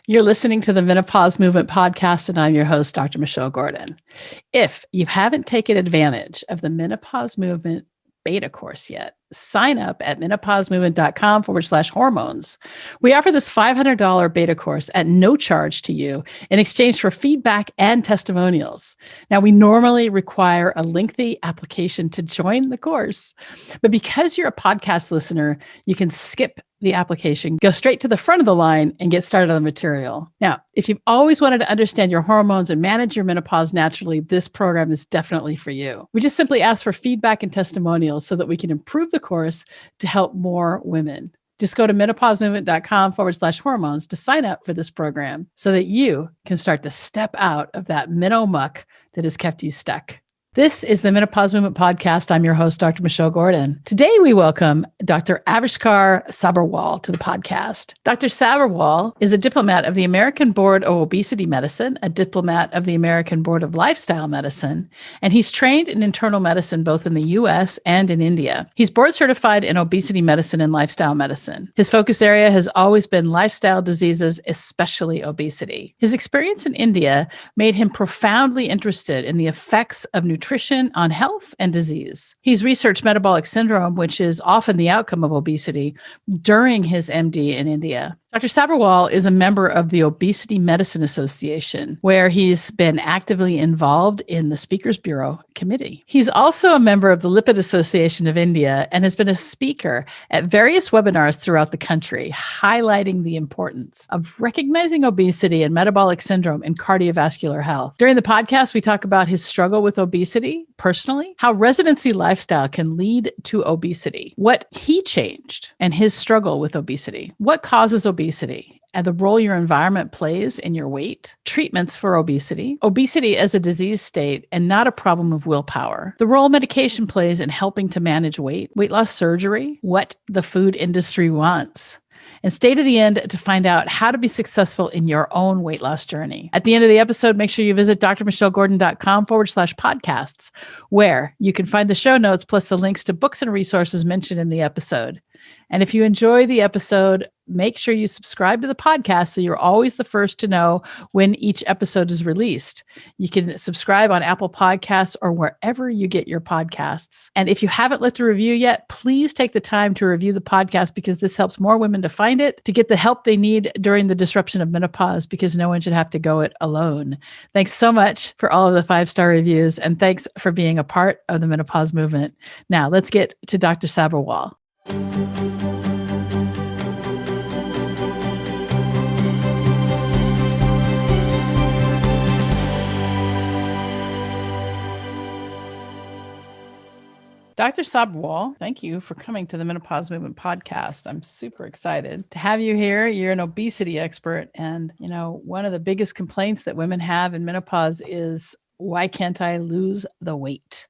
You're listening to the Menopause Movement podcast, and I'm your host, Dr. Michelle Gordon. If you haven't taken advantage of the Menopause Movement beta course yet, sign up at menopausemovement.com/hormones. We offer this $500 beta course at no charge to you in exchange for feedback and testimonials. Now, we normally require a lengthy application to join the course, but because you're a podcast listener, you can skip the application, go straight to the front of the line and get started on the material. Now, if you've always wanted to understand your hormones and manage your menopause naturally, this program is definitely for you. We just simply ask for feedback and testimonials so that we can improve the course to help more women. Just go to menopausemovement.com/hormones to sign up for this program so that you can start to step out of that minnow muck that has kept you stuck. This is the Menopause Movement podcast. I'm your host, Dr. Michelle Gordon. Today, we welcome Dr. Avishkar Sabharwal to the podcast. Dr. Sabharwal is a diplomat of the American Board of Obesity Medicine, a diplomat of the American Board of Lifestyle Medicine, and he's trained in internal medicine both in the U.S. and in India. He's board certified in obesity medicine and lifestyle medicine. His focus area has always been lifestyle diseases, especially obesity. His experience in India made him profoundly interested in the effects of nutrition on health and disease. He's researched metabolic syndrome, which is often the outcome of obesity, during his MD in India. Dr. Sabharwal is a member of the Obesity Medicine Association, where he's been actively involved in the Speakers Bureau Committee. He's also a member of the Lipid Association of India and has been a speaker at various webinars throughout the country, highlighting the importance of recognizing obesity and metabolic syndrome in cardiovascular health. During the podcast, we talk about his struggle with obesity personally, how residency lifestyle can lead to obesity, what he changed and his struggle with obesity, what causes obesity, and the role your environment plays in your weight, treatments for obesity, obesity as a disease state and not a problem of willpower, the role medication plays in helping to manage weight loss surgery, what the food industry wants, and stay to the end to find out how to be successful in your own weight loss journey. At the end of the episode, make sure you visit drmichellegordon.com/podcasts, where you can find the show notes plus the links to books and resources mentioned in the episode. And if you enjoy the episode, make sure you subscribe to the podcast so you're always the first to know when each episode is released. You can subscribe on Apple Podcasts or wherever you get your podcasts. And if you haven't left a review yet, please take the time to review the podcast because this helps more women to find it, to get the help they need during the disruption of menopause, because no one should have to go it alone. Thanks so much for all of the 5-star reviews, and thanks for being a part of the menopause movement. Now, let's get to Dr. Sabharwal. Dr. Sabharwal, thank you for coming to the Menopause Movement podcast. I'm super excited to have you here. You're an obesity expert. And, one of the biggest complaints that women have in menopause is, why can't I lose the weight?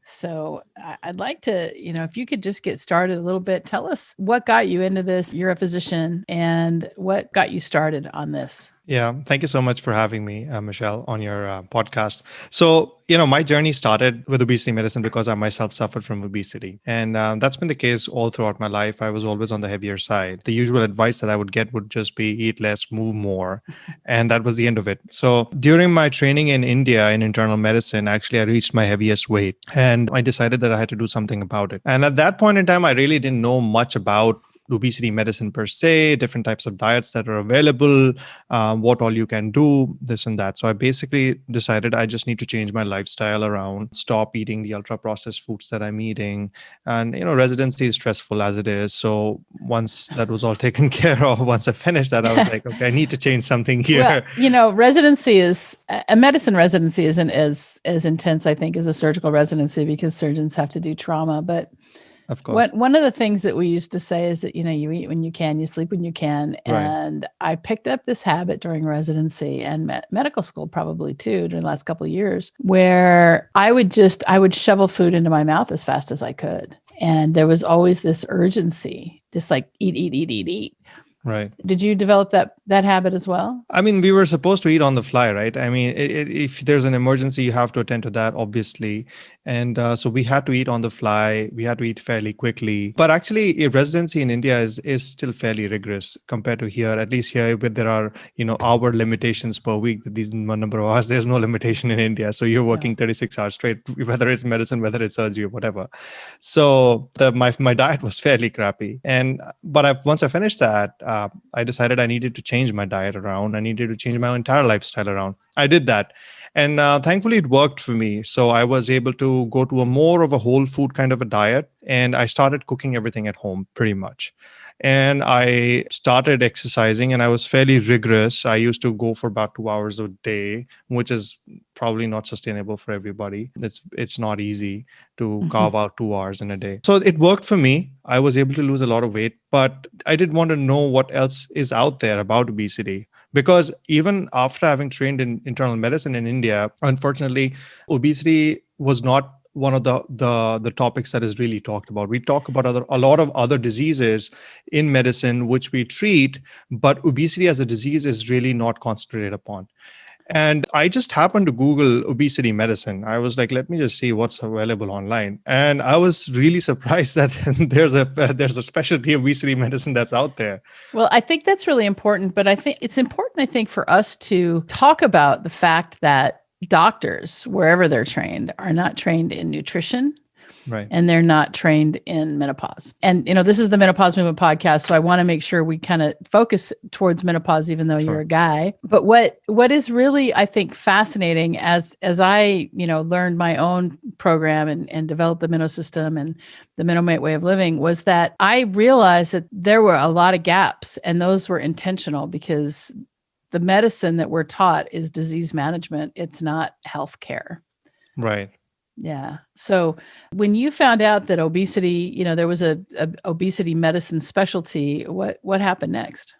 So I'd like to, if you could just get started a little bit, tell us what got you into this. You're a physician, and what got you started on this? Yeah, thank you so much for having me, Michelle, on your podcast. So, my journey started with obesity medicine because I myself suffered from obesity. And that's been the case all throughout my life. I was always on the heavier side. The usual advice that I would get would just be eat less, move more. And that was the end of it. So during my training in India in internal medicine, actually, I reached my heaviest weight. And I decided that I had to do something about it. And at that point in time, I really didn't know much about obesity medicine per se, different types of diets that are available, what all you can do, this and that. So I basically decided I just need to change my lifestyle around, stop eating the ultra processed foods that I'm eating. And, residency is stressful as it is. So once that was all taken care of, once I finished that, I was like, okay, I need to change something here. Well, residency is, a medicine residency isn't as intense, I think, as a surgical residency because surgeons have to do trauma. But of course. One of the things that we used to say is that, you eat when you can, you sleep when you can. And I picked up this habit during residency and medical school probably too, during the last couple of years, where I would shovel food into my mouth as fast as I could. And there was always this urgency, just like eat. Right. Did you develop that habit as well? I mean, we were supposed to eat on the fly, right? I mean, if there's an emergency, you have to attend to that, obviously. And so we had to eat on the fly. We had to eat fairly quickly. But actually, a residency in India is still fairly rigorous compared to here. At least here, where there are hour limitations per week. These number of hours. There's no limitation in India, so you're No. working 36 hours straight, whether it's medicine, whether it's surgery, or whatever. So my diet was fairly crappy. Once I finished that, I decided I needed to change my diet around. I needed to change my entire lifestyle around. I did that. And thankfully, it worked for me. So I was able to go to a more of a whole food kind of a diet. And I started cooking everything at home pretty much. And I started exercising and I was fairly rigorous. I used to go for about 2 hours a day, which is probably not sustainable for everybody. It's not easy to carve out 2 hours in a day. So it worked for me. I was able to lose a lot of weight, but I did want to know what else is out there about obesity. Because even after having trained in internal medicine in India, unfortunately, obesity was not one of the topics that is really talked about. We talk about a lot of other diseases in medicine which we treat, but obesity as a disease is really not concentrated upon. And I just happened to Google obesity medicine. I was like, let me just see what's available online. And I was really surprised that there's a specialty obesity medicine that's out there. Well, I think that's really important, but I think it's important, I think, for us to talk about the fact that doctors, wherever they're trained, are not trained in nutrition. Right. And they're not trained in menopause. And, this is the Menopause Movement podcast. So I want to make sure we kind of focus towards menopause, even though you're a guy. But what is really, I think, fascinating as I, learned my own program and developed the Meno system and the Menomate way of living was that I realized that there were a lot of gaps, and those were intentional because the medicine that we're taught is disease management. It's not healthcare. Right. Yeah. So when you found out that obesity, there was a obesity medicine specialty, what happened next?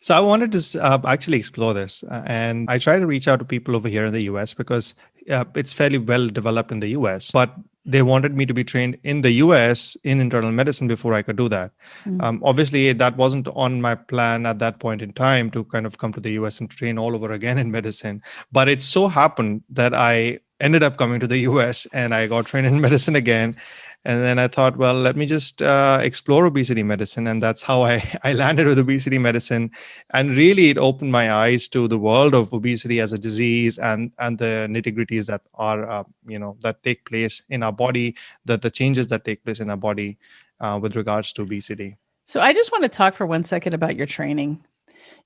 So I wanted to actually explore this. And I try to reach out to people over here in the US because it's fairly well developed in the US. But they wanted me to be trained in the US in internal medicine before I could do that. Obviously, that wasn't on my plan at that point in time to kind of come to the US and train all over again in medicine. But it so happened that I ended up coming to the US and I got trained in medicine again. And then I thought, well, let me just explore obesity medicine. And that's how I landed with obesity medicine. And really, it opened my eyes to the world of obesity as a disease and the nitty-gritties that are, that take place in our body, the changes that take place in our body with regards to obesity. So I just want to talk for 1 second about your training.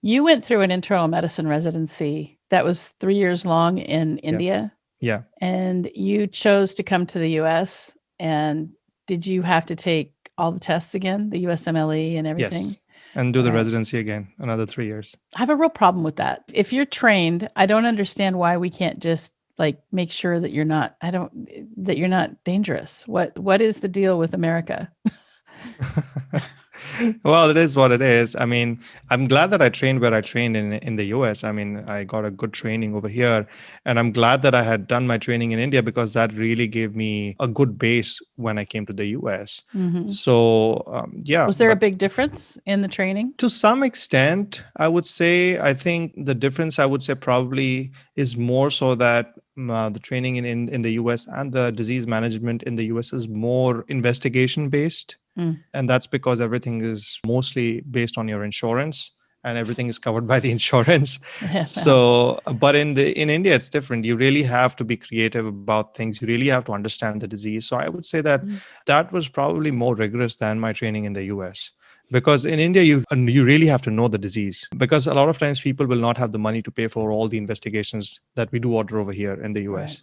You went through an internal medicine residency that was 3 years long in India. Yeah. And you chose to come to the US. And did you have to take all the tests again, the USMLE and everything? Yes. And do the residency again, another 3 years. I have a real problem with that. If you're trained, I don't understand why we can't just make sure that you're not dangerous. What is the deal with America? Well, it is what it is. I mean, I'm glad that I trained where I trained in the US. I mean, I got a good training over here. And I'm glad that I had done my training in India because that really gave me a good base when I came to the US. Mm-hmm. So, yeah. Was there a big difference in the training? To some extent, I would say, I think the difference I would say probably is more so that the training in the US and the disease management in the US is more investigation based. And that's because everything is mostly based on your insurance and everything is covered by the insurance. Yes. So, but in India, it's different. You really have to be creative about things. You really have to understand the disease. So I would say that that was probably more rigorous than my training in the US. Because in India, you really have to know the disease. Because a lot of times people will not have the money to pay for all the investigations that we do order over here in the US. Right.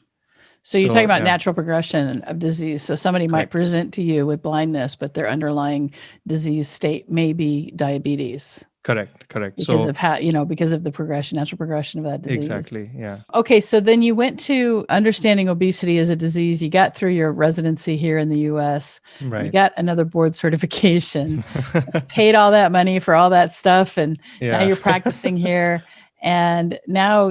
So you're talking about natural progression of disease. So somebody might present to you with blindness, but their underlying disease state may be diabetes. Correct. Because of how, because of the natural progression of that disease. Exactly, yeah. Okay, so then you went to understanding obesity as a disease. You got through your residency here in the U.S. Right. You got another board certification, paid all that money for all that stuff, and now you're practicing here. And now,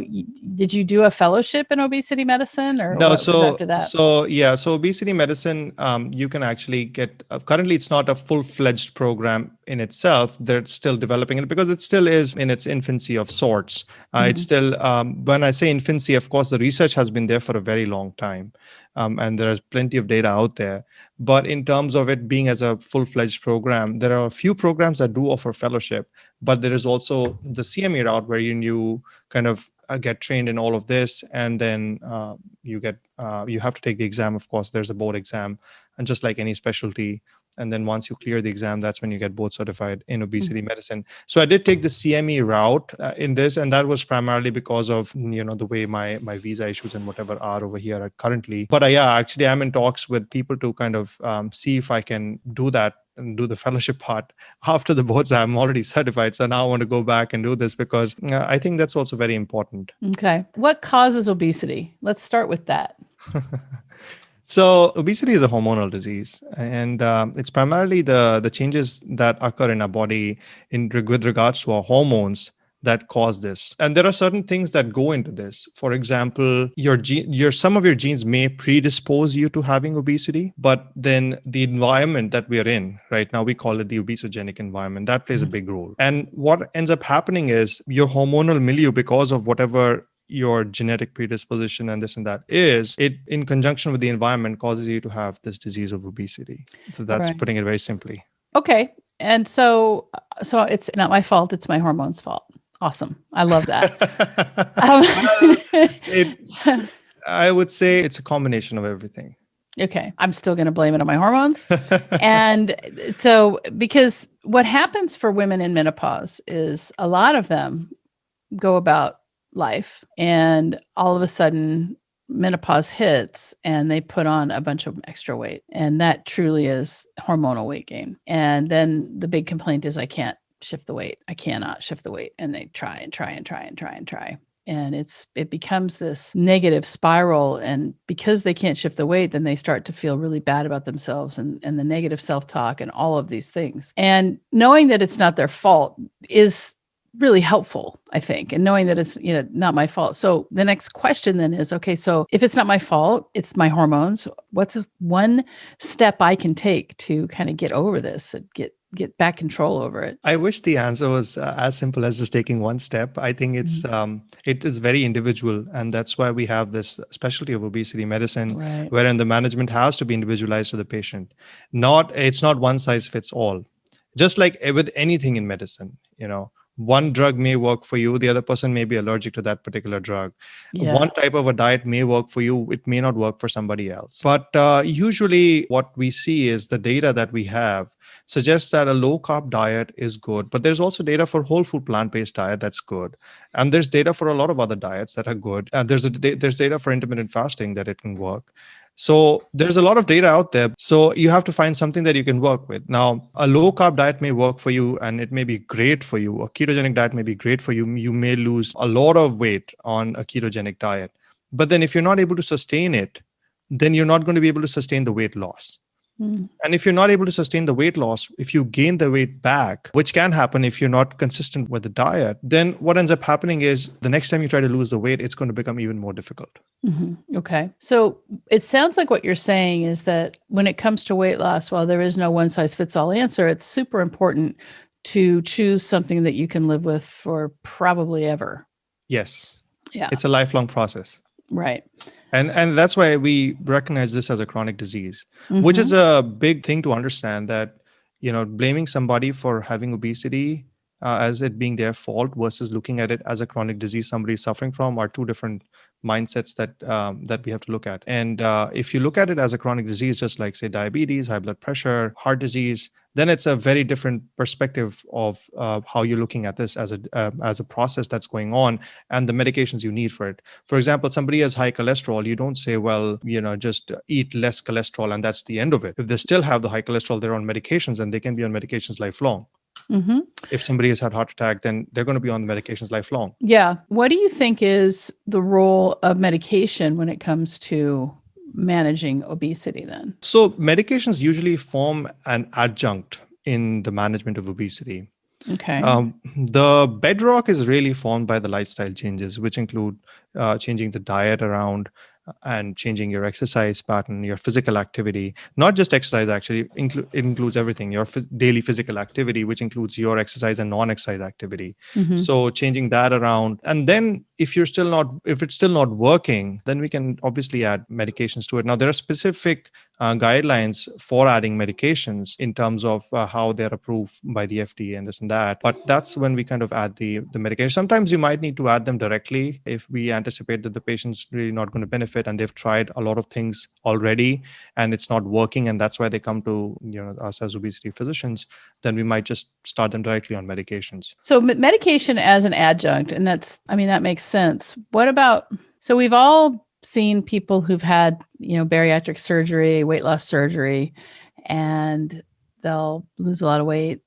did you do a fellowship in obesity medicine or no? What was after that? So obesity medicine, you can actually get, currently it's not a full-fledged program in itself, they're still developing it because it still is in its infancy of sorts. It's still, when I say infancy, of course, the research has been there for a very long time. And there's plenty of data out there. But in terms of it being as a full-fledged program, there are a few programs that do offer fellowship, but there is also the CME route where you kind of get trained in all of this, and then you have to take the exam. Of course, there's a board exam, and just like any specialty. And then once you clear the exam, that's when you get board certified in obesity medicine. So I did take the CME route in this, and that was primarily because of the way my visa issues and whatever are over here currently. But yeah, actually, I'm in talks with people to kind of see if I can do that and do the fellowship part after the boards. I'm already certified, so now I want to go back and do this because I think that's also very important. Okay. What causes obesity? Let's start with that. So obesity is a hormonal disease, and it's primarily the changes that occur in our body with regards to our hormones that cause this. And there are certain things that go into this. For example, some of your genes may predispose you to having obesity, but then the environment that we're in right now, we call it the obesogenic environment, that plays a big role. And what ends up happening is your hormonal milieu, because of whatever your genetic predisposition and this and that is, it in conjunction with the environment causes you to have this disease of obesity. So that's putting it very simply. Okay. And so it's not my fault, it's my hormones' fault. Awesome. I love that. I would say it's a combination of everything. Okay. I'm still going to blame it on my hormones. And so, because what happens for women in menopause is a lot of them go about life and all of a sudden menopause hits and they put on a bunch of extra weight. And that truly is hormonal weight gain. And then the big complaint is, I can't shift the weight. I cannot shift the weight. And they try and try and try and try and try. And it becomes this negative spiral. And because they can't shift the weight, then they start to feel really bad about themselves and the negative self-talk and all of these things. And knowing that it's not their fault is really helpful, I think, and knowing that it's not my fault. So the next question then is, okay, so if it's not my fault, it's my hormones. What's one step I can take to kind of get over this and get back control over it? I wish the answer was as simple as just taking one step. I think it is very individual, and that's why we have this specialty of obesity medicine, wherein the management has to be individualized to the patient. It's not one size fits all. Just like with anything in medicine, one drug may work for you, the other person may be allergic to that particular drug. One type of a diet may work for you, it may not work for somebody else. But usually what we see is the data that we have suggests that a low carb diet is good, but there's also data for whole food plant-based diet that's good. And there's data for a lot of other diets that are good. There's data for intermittent fasting that it can work. So there's a lot of data out there. So you have to find something that you can work with. Now, a low carb diet may work for you and it may be great for you. A ketogenic diet may be great for you. You may lose a lot of weight on a ketogenic diet. But then if you're not able to sustain it, then you're not going to be able to sustain the weight loss. And if you're not able to sustain the weight loss, if you gain the weight back, which can happen if you're not consistent with the diet, then what ends up happening is the next time you try to lose the weight, it's going to become even more difficult. Okay. So it sounds like what you're saying is that when it comes to weight loss, while there is no one size fits all answer, it's super important to choose something that you can live with for probably ever. Yes. Yeah. It's a lifelong process. Right. And that's why we recognize this as a chronic disease, which is a big thing to understand, that, blaming somebody for having obesity as it being their fault versus looking at it as a chronic disease somebody is suffering from are two different mindsets that we have to look at. And if you look at it as a chronic disease, just like, say, diabetes, high blood pressure, heart disease, then it's a very different perspective of how you're looking at this as a process that's going on and the medications you need for it. For example, somebody has high cholesterol, you don't say, well, just eat less cholesterol and that's the end of it. If they still have the high cholesterol, they're on medications and they can be on medications lifelong. If somebody has had heart attack, then they're going to be on the medications lifelong. Yeah. What do you think is the role of medication when it comes to managing obesity then? So medications usually form an adjunct in the management of obesity. Okay. The bedrock is really formed by the lifestyle changes, which include changing the diet around, and changing your exercise pattern, your physical activity, not just exercise, actually, it includes everything, your daily physical activity, which includes your exercise and non-exercise activity. Mm-hmm. So changing that around. And then if it's still not working, then we can obviously add medications to it. Now, there are specific guidelines for adding medications in terms of how they're approved by the FDA and this and that. But that's when we kind of add the medication. Sometimes you might need to add them directly if we anticipate that the patient's really not going to benefit and they've tried a lot of things already and it's not working, and that's why they come to us as obesity physicians. Then we might just start them directly on medications. So medication as an adjunct, and that makes sense. What about, so we've all seen people who've had, bariatric surgery, weight loss surgery, and they'll lose a lot of weight,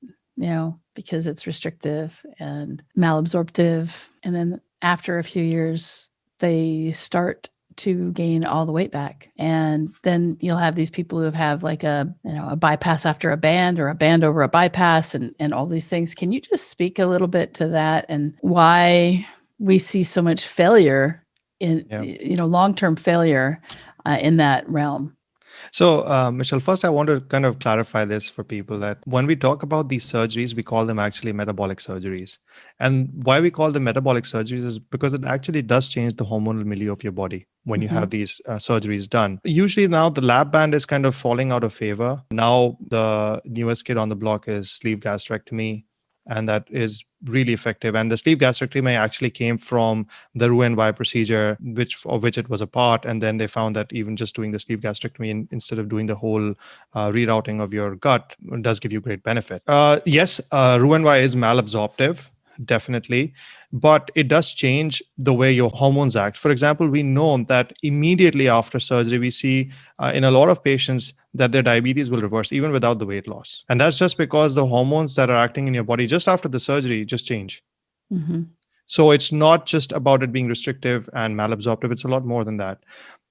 because it's restrictive and malabsorptive. And then after a few years, they start to gain all the weight back. And then you'll have these people who have like a bypass after a band, or a band over a bypass, and all these things. Can you just speak a little bit to that and why we see so much failure in, long-term failure in that realm? So, Michelle, first, I want to kind of clarify this for people that when we talk about these surgeries, we call them actually metabolic surgeries. And why we call them metabolic surgeries is because it actually does change the hormonal milieu of your body when you have these surgeries done. Usually now the lap band is kind of falling out of favor. Now the newest kid on the block is sleeve gastrectomy, and that is really effective. And the sleeve gastrectomy actually came from the Roux-en-Y procedure, of which it was a part. And then they found that even just doing the sleeve gastrectomy instead of doing the whole rerouting of your gut does give you great benefit. Yes, Roux-en-Y is malabsorptive, definitely, but it does change the way your hormones act. For example, we know that immediately after surgery, we see in a lot of patients that their diabetes will reverse even without the weight loss. And that's just because the hormones that are acting in your body just after the surgery just change. Mm-hmm. So it's not just about it being restrictive and malabsorptive. It's a lot more than that.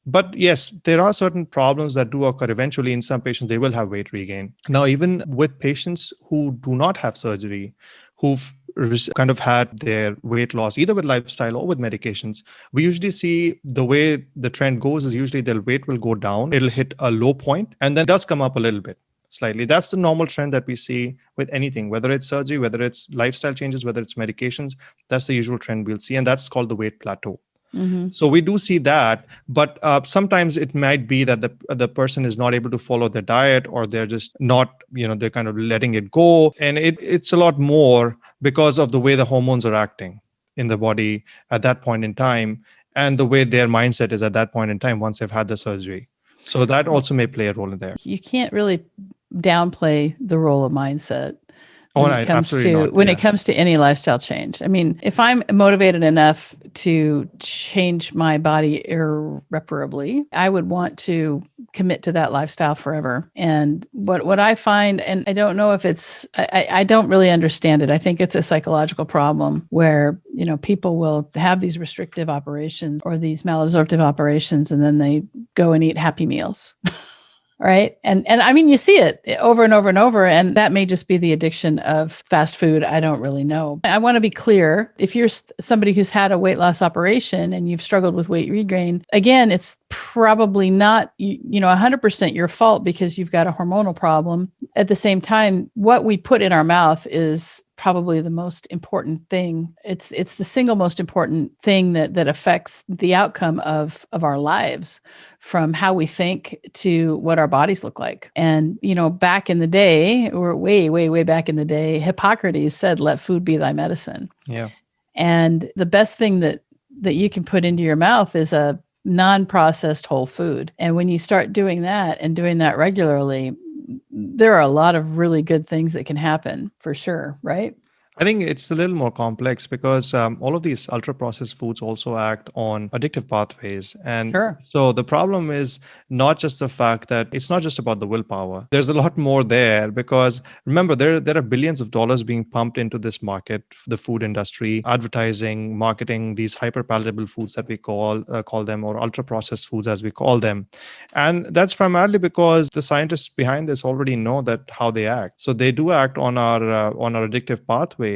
But yes, there are certain problems that do occur. Eventually, in some patients, they will have weight regain. Now, even with patients who do not have surgery, who've kind of had their weight loss, either with lifestyle or with medications, we usually see the way the trend goes is usually their weight will go down. It'll hit a low point and then it does come up a little bit. Slightly. That's the normal trend that we see with anything, whether it's surgery, whether it's lifestyle changes, whether it's medications. That's the usual trend we'll see. And that's called the weight plateau. Mm-hmm. So we do see that, but sometimes it might be that the person is not able to follow their diet, or they're just not, they're kind of letting it go. And it's a lot more because of the way the hormones are acting in the body at that point in time, and the way their mindset is at that point in time once they've had the surgery. So that also may play a role in there. You can't really downplay the role of mindset when it comes to any lifestyle change. I mean, if I'm motivated enough to change my body irreparably, I would want to commit to that lifestyle forever. And what I find, and I don't know if I don't really understand it. I think it's a psychological problem where, people will have these restrictive operations or these malabsorptive operations, and then they go and eat Happy Meals. Right. And I mean, you see it over and over and over, and that may just be the addiction of fast food. I don't really know. I want to be clear. If you're somebody who's had a weight loss operation and you've struggled with weight regain, again, it's probably not, 100% your fault because you've got a hormonal problem. At the same time, what we put in our mouth is probably the most important thing. It's the single most important thing that affects the outcome of our lives, from how we think to what our bodies look like. And, back in the day, or way, way, way back in the day, Hippocrates said, "Let food be thy medicine." Yeah. And the best thing that you can put into your mouth is a non-processed whole food. And when you start doing that and doing that regularly, there are a lot of really good things that can happen for sure, right? I think it's a little more complex because all of these ultra processed foods also act on addictive pathways. And so the problem is not just the fact that it's not just about the willpower. There's a lot more there, because remember, there are billions of dollars being pumped into this market, the food industry, advertising, marketing these hyper palatable foods that we call them, or ultra processed foods as we call them. And that's primarily because the scientists behind this already know that how they act. So they do act on our addictive pathways.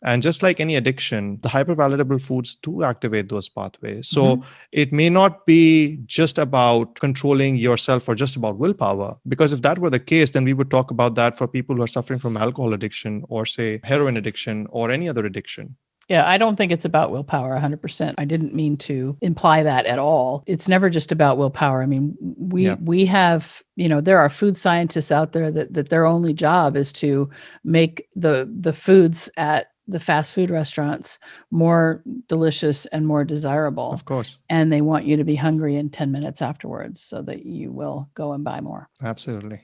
And just like any addiction, the hyperpalatable foods do activate those pathways. Mhm. So it may not be just about controlling yourself or just about willpower, because if that were the case, then we would talk about that for people who are suffering from alcohol addiction or, say, heroin addiction or any other addiction. Yeah, I don't think it's about willpower 100%. I didn't mean to imply that at all. It's never just about willpower. I mean, Yeah. we have, there are food scientists out there that their only job is to make the foods at the fast food restaurants more delicious and more desirable. Of course. And they want you to be hungry in 10 minutes afterwards so that you will go and buy more. Absolutely.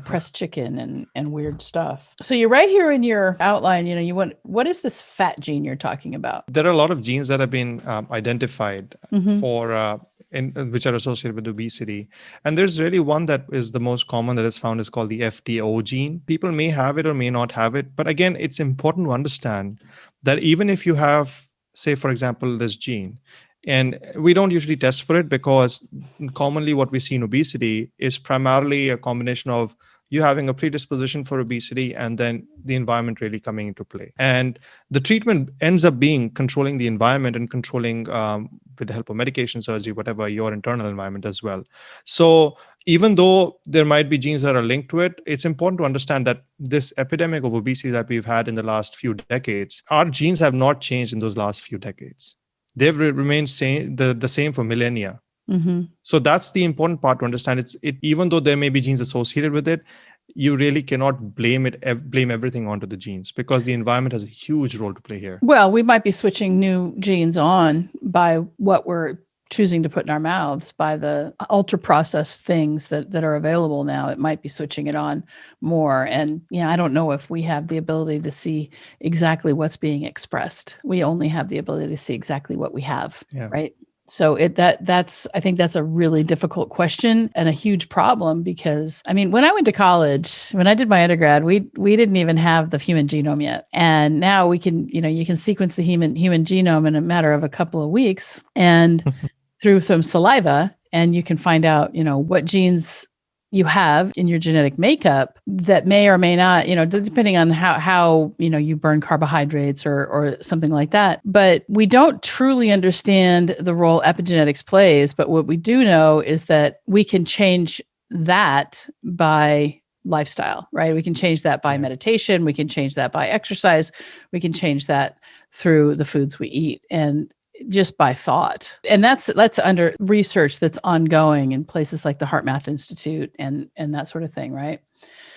Pressed chicken and weird stuff. So you're right here in your outline, what is this fat gene you're talking about? There are a lot of genes that have been identified Mhm. for which are associated with obesity. And there's really one that is the most common that is found is called the FTO gene. People may have it or may not have it. But again, it's important to understand that even if you have, say, for example, this gene, and we don't usually test for it because commonly what we see in obesity is primarily a combination of you having a predisposition for obesity and then the environment really coming into play. And the treatment ends up being controlling the environment and controlling, with the help of medication, surgery, whatever, your internal environment as well. So even though there might be genes that are linked to it, it's important to understand that this epidemic of obesity that we've had in the last few decades, our genes have not changed in those last few decades. They've remained the same for millennia. Mm-hmm. So that's the important part to understand. Even though there may be genes associated with it, you really cannot blame everything onto the genes, because the environment has a huge role to play here. Well, we might be switching new genes on by what we're choosing to put in our mouths, by the ultra processed things that are available now. It might be switching it on more. And I don't know if we have the ability to see exactly what's being expressed. We only have the ability to see exactly what we have, right? So I think that's a really difficult question and a huge problem, because when I went to college, when I did my undergrad, we didn't even have the human genome yet. And now we can, you can sequence the human genome in a matter of a couple of weeks and through some saliva, and you can find out, what genes you have in your genetic makeup that may or may not, depending on how you burn carbohydrates or something like that. But we don't truly understand the role epigenetics plays. But what we do know is that we can change that by lifestyle, right? We can change that by meditation. We can change that by exercise. We can change that through the foods we eat. And just by thought. And that's under research that's ongoing in places like the HeartMath Institute and that sort of thing, right?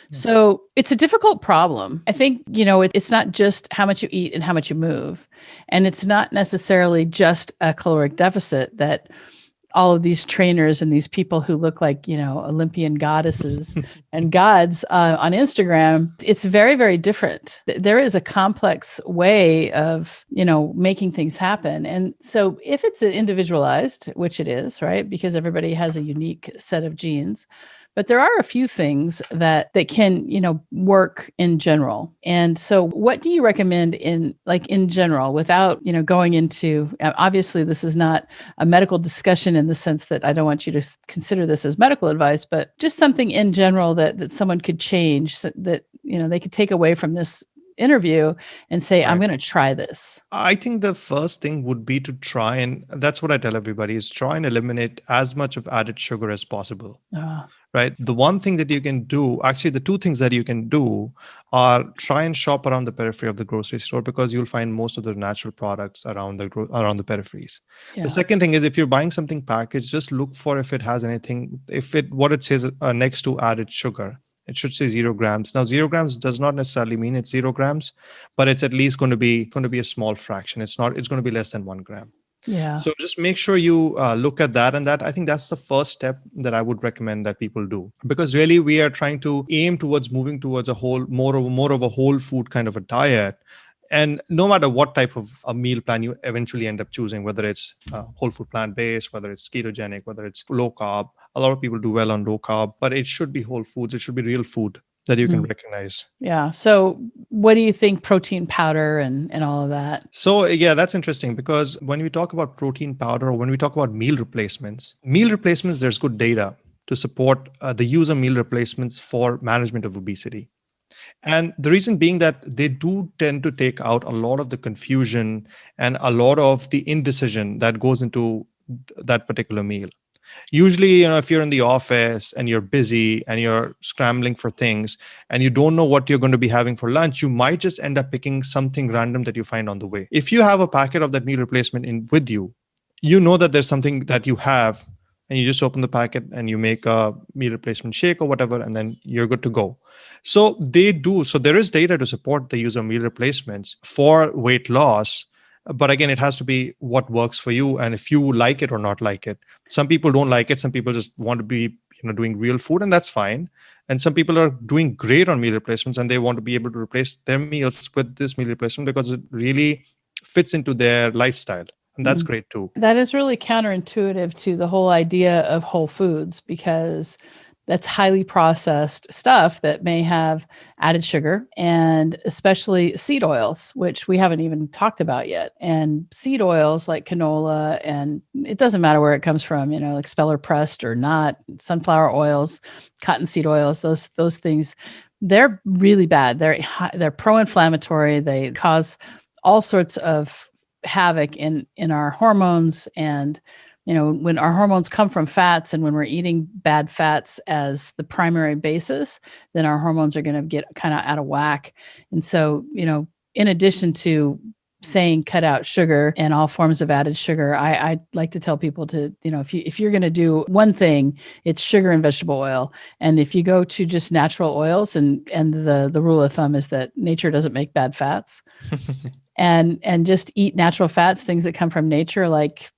Yeah. So it's a difficult problem. I think, it's not just how much you eat and how much you move. And it's not necessarily just a caloric deficit that all of these trainers and these people who look like, Olympian goddesses and gods on Instagram, it's very, very different. There is a complex way of, making things happen. And so if it's individualized, which it is, right? Because everybody has a unique set of genes. But there are a few things that can, work in general. And so what do you recommend in general, without, going into, obviously this is not a medical discussion in the sense that I don't want you to consider this as medical advice, but just something in general that someone could change, so that, they could take away from this interview and say, I'm going to try this? I think the first thing would be to try, and that's what I tell everybody, is try and eliminate as much of added sugar as possible. Right? The one thing that you can do, actually the two things that you can do, are try and shop around the periphery of the grocery store, because you'll find most of the natural products around the peripheries. Yeah. The second thing is, if you're buying something packaged, just look for if it has anything, what it says next to added sugar. It should say 0 grams. Now, 0 grams does not necessarily mean it's 0 grams, but it's at least going to be a small fraction. It's going to be less than 1 gram. Yeah. So just make sure you look at that. And I think that's the first step that I would recommend that people do, because really we are trying to aim towards moving towards more of a whole food kind of a diet. And no matter what type of a meal plan you eventually end up choosing, whether it's whole food plant-based, whether it's ketogenic, whether it's low carb, a lot of people do well on low carb, but it should be whole foods. It should be real food that you can recognize. Yeah. So what do you think protein powder and all of that? So yeah, that's interesting, because when we talk about protein powder, or when we talk about meal replacements, there's good data to support the use of meal replacements for management of obesity. And the reason being that they do tend to take out a lot of the confusion and a lot of the indecision that goes into that particular meal. Usually, if you're in the office and you're busy and you're scrambling for things and you don't know what you're going to be having for lunch, you might just end up picking something random that you find on the way. If you have a packet of that meal replacement in with you, you know that there's something that you have, and you just open the packet and you make a meal replacement shake or whatever, and then you're good to go. So there is data to support the use of meal replacements for weight loss. But again, it has to be what works for you and if you like it or not like it. Some people don't like it. Some people just want to be doing real food, and that's fine. And some people are doing great on meal replacements and they want to be able to replace their meals with this meal replacement because it really fits into their lifestyle, and that's Mm. great too. That is really counterintuitive to the whole idea of whole foods, because that's highly processed stuff that may have added sugar, and especially seed oils, which we haven't even talked about yet. And seed oils like canola, and it doesn't matter where it comes from, like expeller pressed or not, sunflower oils, cottonseed oils, those things, they're really bad. They're pro-inflammatory. They cause all sorts of havoc in our hormones. And when our hormones come from fats, and when we're eating bad fats as the primary basis, then our hormones are going to get kind of out of whack. And so, in addition to saying cut out sugar and all forms of added sugar, I like to tell people to, if you're going to do one thing, it's sugar and vegetable oil. And if you go to just natural oils, and the rule of thumb is that nature doesn't make bad fats, and just eat natural fats, things that come from nature, like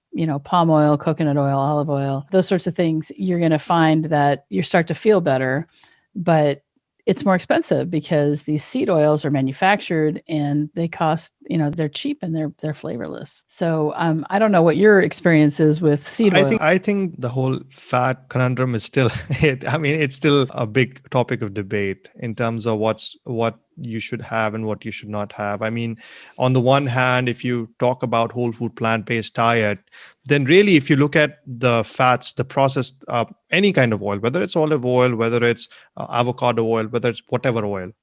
palm oil, coconut oil, olive oil, those sorts of things, you're going to find that you start to feel better. But it's more expensive because these seed oils are manufactured and they cost, they're cheap and they're flavorless. So I don't know what your experience is with seed oil. I think the whole fat conundrum is still it's still a big topic of debate in terms of what you should have and what you should not have. I mean, on the one hand, if you talk about whole food plant-based diet, then really if you look at the fats, the processed any kind of oil, whether it's olive oil, whether it's avocado oil, whether it's whatever oil,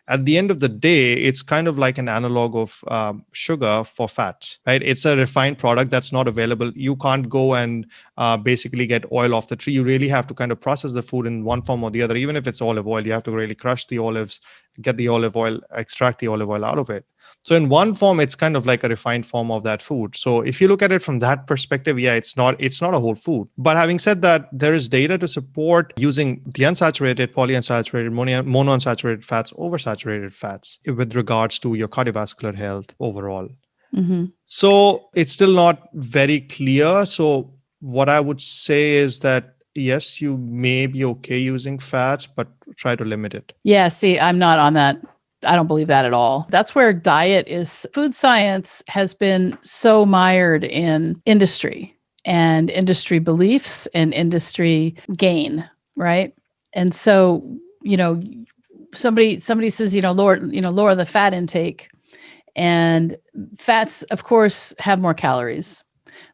at the end of the day, it's kind of like an analog of sugar for fat, right? It's a refined product that's not available. You can't go and basically get oil off the tree. You really have to kind of process the food in one form or the other. Even if it's olive oil, you have to really crush the olives, get the olive oil, extract the olive oil out of it. So in one form, it's kind of like a refined form of that food. So if you look at it from that perspective, yeah, it's not a whole food. But having said that, there is data to support using the unsaturated, polyunsaturated, monounsaturated fats over saturated fats with regards to your cardiovascular health overall. Mm-hmm. So it's still not very clear. So what I would say is that yes, you may be okay using fats, but try to limit it. Yeah, see, I'm not on that. I don't believe that at all. That's where diet is. Food science has been so mired in industry and industry beliefs and industry gain, right? And so, somebody says, lower the fat intake, and fats, of course, have more calories.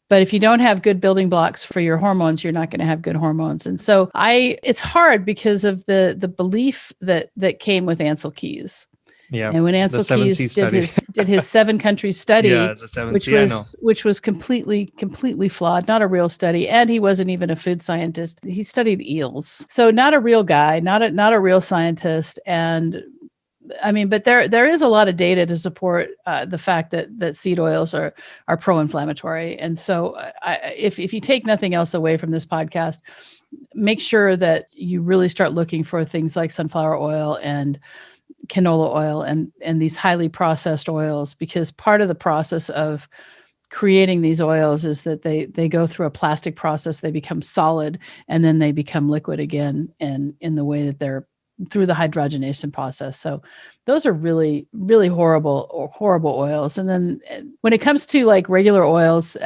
But if you don't have good building blocks for your hormones, you're not going to have good hormones. And so it's hard because of the belief that came with Ansel Keys. Yeah. And when Ansel Keys did his 7-country study, yeah, the 7 which was completely flawed, not a real study, and he wasn't even a food scientist. He studied eels, so not a real guy, not a real scientist. And I mean, but there is a lot of data to support the fact that seed oils are pro-inflammatory. And so, if you take nothing else away from this podcast, make sure that you really start looking for things like sunflower oil and canola oil and these highly processed oils, because part of the process of creating these oils is that they go through a plastic process, they become solid, and then they become liquid again, and in the way that they're through the hydrogenation process. So those are really, really horrible oils. And then when it comes to like regular oils,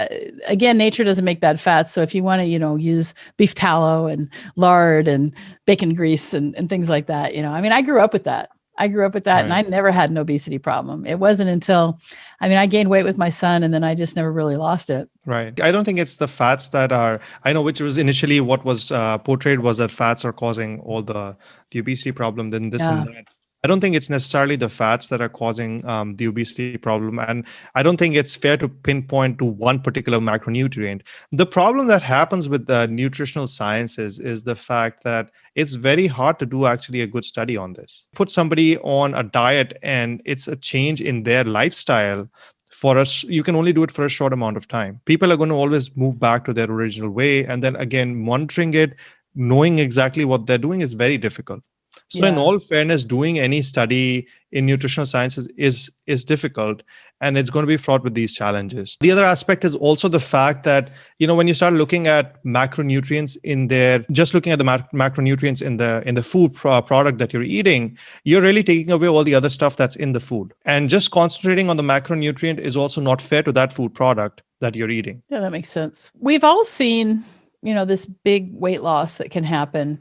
again, nature doesn't make bad fats. So if you want to, use beef tallow and lard and bacon grease and things like that, I mean, I grew up with that. Right. And I never had an obesity problem. It wasn't until, I gained weight with my son, and then I just never really lost it. Right. I don't think it's the fats that are, I know, which was initially what was portrayed was that fats are causing all the obesity problem, then this and that. I don't think it's necessarily the fats that are causing the obesity problem. And I don't think it's fair to pinpoint to one particular macronutrient. The problem that happens with the nutritional sciences is the fact that it's very hard to do actually a good study on this. Put somebody on a diet and it's a change in their lifestyle. For us, you can only do it for a short amount of time. People are going to always move back to their original way. And then again, monitoring it, knowing exactly what they're doing is very difficult. So in all fairness, doing any study in nutritional sciences is difficult, and it's going to be fraught with these challenges. The other aspect is also the fact that, when you start looking at macronutrients in there, just looking at the macronutrients in the food product that you're eating, you're really taking away all the other stuff that's in the food. And just concentrating on the macronutrient is also not fair to that food product that you're eating. Yeah, that makes sense. We've all seen, this big weight loss that can happen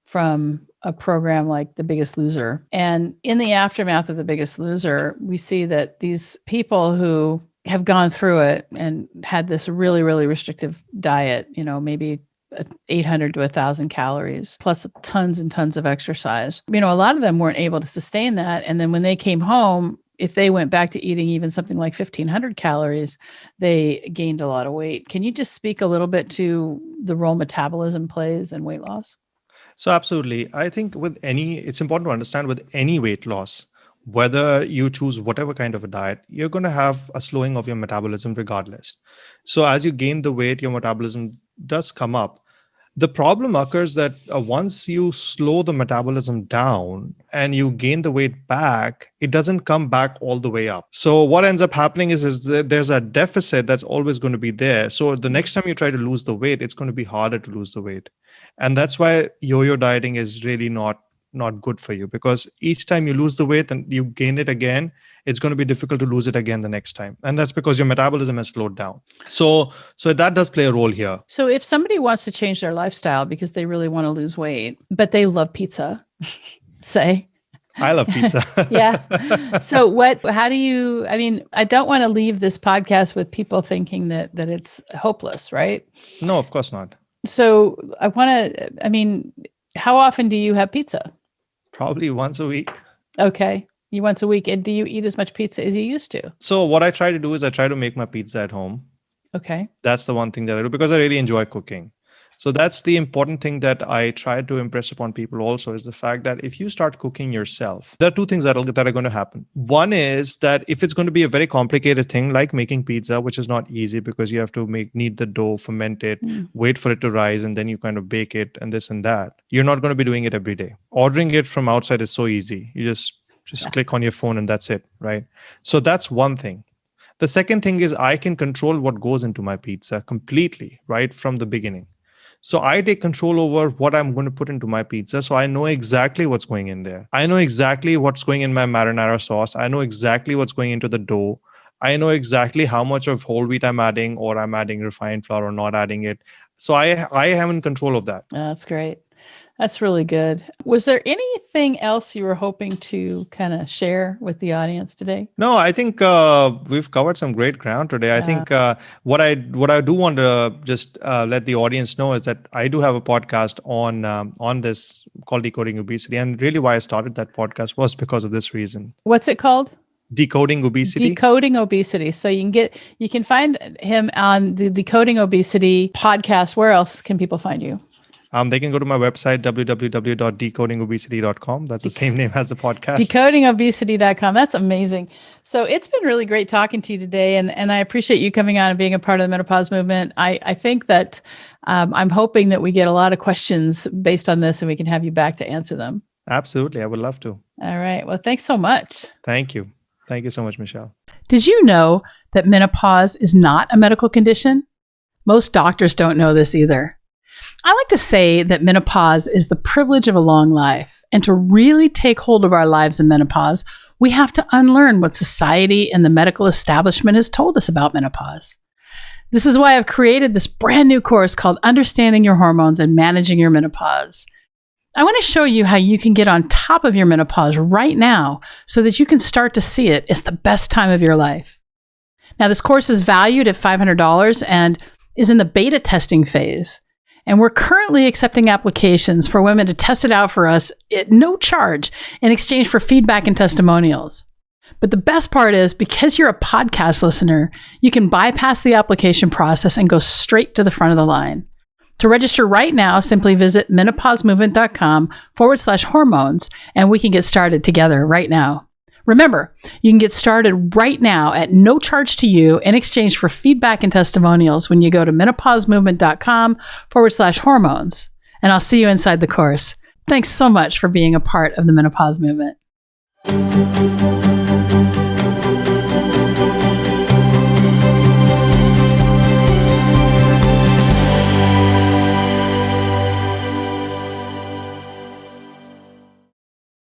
from a program like The Biggest Loser. And in the aftermath of The Biggest Loser, we see that these people who have gone through it and had this really, really restrictive diet, maybe 800 to 1,000 calories, plus tons and tons of exercise. A lot of them weren't able to sustain that. And then when they came home, if they went back to eating even something like 1,500 calories, they gained a lot of weight. Can you just speak a little bit to the role metabolism plays in weight loss? So absolutely. I think it's important to understand with any weight loss, whether you choose whatever kind of a diet, you're going to have a slowing of your metabolism regardless. So as you gain the weight, your metabolism does come up. The problem occurs that once you slow the metabolism down and you gain the weight back, it doesn't come back all the way up. So what ends up happening is that there's a deficit that's always going to be there. So the next time you try to lose the weight, it's going to be harder to lose the weight. And that's why yo-yo dieting is really not good for you, because each time you lose the weight and you gain it again, it's going to be difficult to lose it again the next time. And that's because your metabolism has slowed down. So that does play a role here. So if somebody wants to change their lifestyle because they really want to lose weight, but they love pizza, say. I love pizza. Yeah. So how do you, I don't want to leave this podcast with people thinking that it's hopeless, right? No, of course not. So how often do you have pizza? Probably once a week. Okay. You once a week. And do you eat as much pizza as you used to? So what I try to do is I try to make my pizza at home. Okay. That's the one thing that I do because I really enjoy cooking. So that's the important thing that I try to impress upon people also, is the fact that if you start cooking yourself, there are two things that are going to happen. One is that if it's going to be a very complicated thing like making pizza, which is not easy because you have to knead the dough, ferment it, wait for it to rise, and then you kind of bake it and this and that. You're not going to be doing it every day. Ordering it from outside is so easy. You just click on your phone and that's it, right? So that's one thing. The second thing is I can control what goes into my pizza completely, right from the beginning. So I take control over what I'm going to put into my pizza. So I know exactly what's going in there. I know exactly what's going in my marinara sauce. I know exactly what's going into the dough. I know exactly how much of whole wheat I'm adding, or I'm adding refined flour or not adding it. So I am in control of that. That's great. That's really good. Was there anything else you were hoping to kind of share with the audience today? No, I think we've covered some great ground today. I think what I do want to just let the audience know is that I do have a podcast on this called Decoding Obesity. And really why I started that podcast was because of this reason. What's it called? Decoding Obesity. Decoding Obesity. So you can find him on the Decoding Obesity podcast. Where else can people find you? They can go to my website, www.decodingobesity.com. That's the same name as the podcast. Decodingobesity.com. That's amazing. So it's been really great talking to you today. And I appreciate you coming on and being a part of the menopause movement. I think that I'm hoping that we get a lot of questions based on this and we can have you back to answer them. Absolutely. I would love to. All right. Well, thanks so much. Thank you. Thank you so much, Michelle. Did you know that menopause is not a medical condition? Most doctors don't know this either. I like to say that menopause is the privilege of a long life. And to really take hold of our lives in menopause, we have to unlearn what society and the medical establishment has told us about menopause. This is why I've created this brand new course called Understanding Your Hormones and Managing Your Menopause. I want to show you how you can get on top of your menopause right now so that you can start to see it as the best time of your life. Now, this course is valued at $500 and is in the beta testing phase. And we're currently accepting applications for women to test it out for us at no charge in exchange for feedback and testimonials. But the best part is, because you're a podcast listener, you can bypass the application process and go straight to the front of the line. To register right now, simply visit menopausemovement.com/hormones, and we can get started together right now. Remember, you can get started right now at no charge to you in exchange for feedback and testimonials when you go to menopausemovement.com/hormones. And I'll see you inside the course. Thanks so much for being a part of the Menopause Movement.